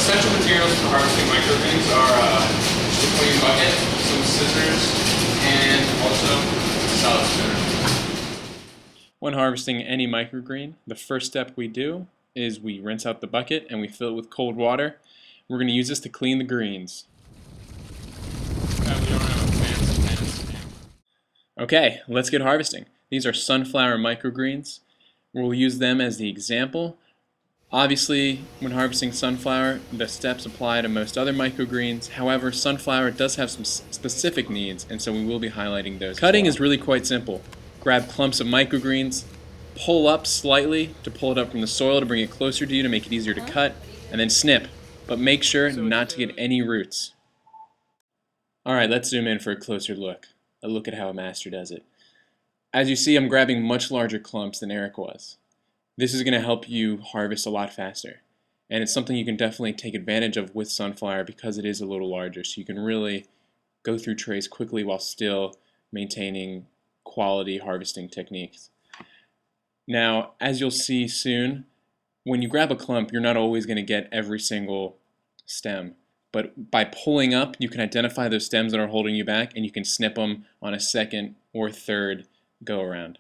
essential materials for harvesting microgreens are just a clean bucket, some scissors, and also a salad spinner. When harvesting any microgreen, the first step we do is we rinse out the bucket and we fill it with cold water. We're going to use this to clean the greens. Okay, let's get harvesting. These are sunflower microgreens. We'll use them as the example. Obviously, when harvesting sunflower, the steps apply to most other microgreens. However, sunflower does have some specific needs, and so we will be highlighting those. Cutting is really quite simple. Grab clumps of microgreens, pull up slightly to pull it up from the soil to bring it closer to you to make it easier to cut, and then snip. But make sure not to get any roots. Alright, let's zoom in for a closer look. A look at how a master does it. As you see, I'm grabbing much larger clumps than Eric was. This is going to help you harvest a lot faster. And it's something you can definitely take advantage of with sunflower because it is a little larger. So you can really go through trays quickly while still maintaining quality harvesting techniques. Now, as you'll see soon, when you grab a clump, you're not always going to get every single stem. But by pulling up, you can identify those stems that are holding you back, and you can snip them on a second or third go around.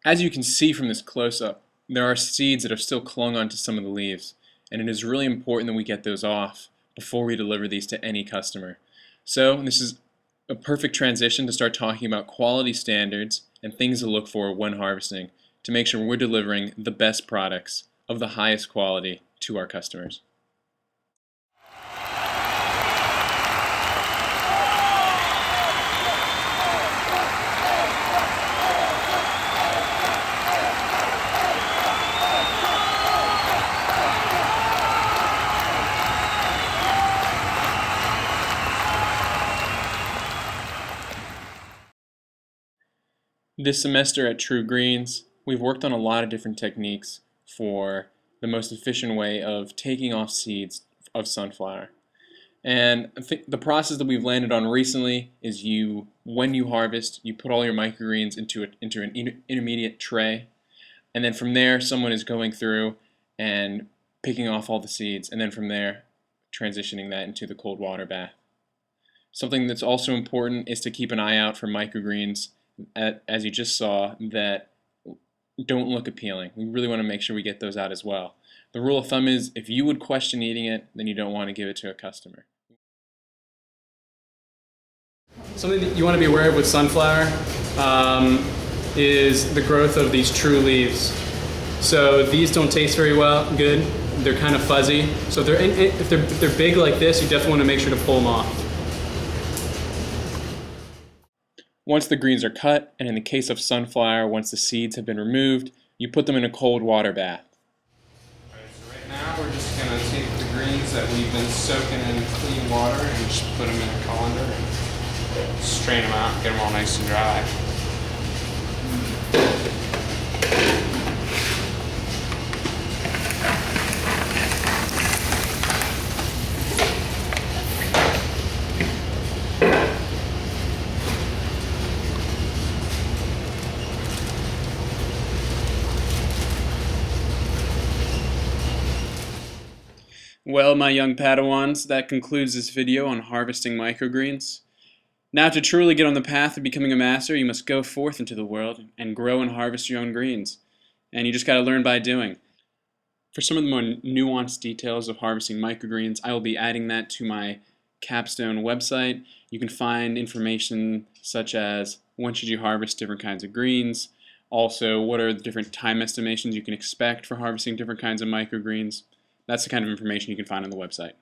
As you can see from this close-up, there are seeds that are still clung onto some of the leaves, and it is really important that we get those off before we deliver these to any customer. So this is a perfect transition to start talking about quality standards and things to look for when harvesting to make sure we're delivering the best products of the highest quality to our customers. This semester at True Greens, we've worked on a lot of different techniques for the most efficient way of taking off seeds of sunflower. And I think the process that we've landed on recently is when you harvest, you put all your microgreens into an intermediate tray, and then from there someone is going through and picking off all the seeds, and then from there transitioning that into the cold water bath. Something that's also important is to keep an eye out for microgreens as you just saw, that don't look appealing. We really want to make sure we get those out as well. The rule of thumb is if you would question eating it, then you don't want to give it to a customer. Something that you want to be aware of with sunflower is the growth of these true leaves. So these don't taste very good. They're kind of fuzzy. So if they're big like this, you definitely want to make sure to pull them off. Once the greens are cut, and in the case of sunflower, once the seeds have been removed, you put them in a cold water bath. Alright, so right now we're just going to take the greens that we've been soaking in clean water and just put them in a colander and strain them out and get them all nice and dry. Well, my young Padawans, that concludes this video on harvesting microgreens. Now, to truly get on the path of becoming a master, you must go forth into the world and grow and harvest your own greens. And you just got to learn by doing. For some of the more nuanced details of harvesting microgreens, I will be adding that to my capstone website. You can find information such as when should you harvest different kinds of greens, also what are the different time estimations you can expect for harvesting different kinds of microgreens. That's the kind of information you can find on the website.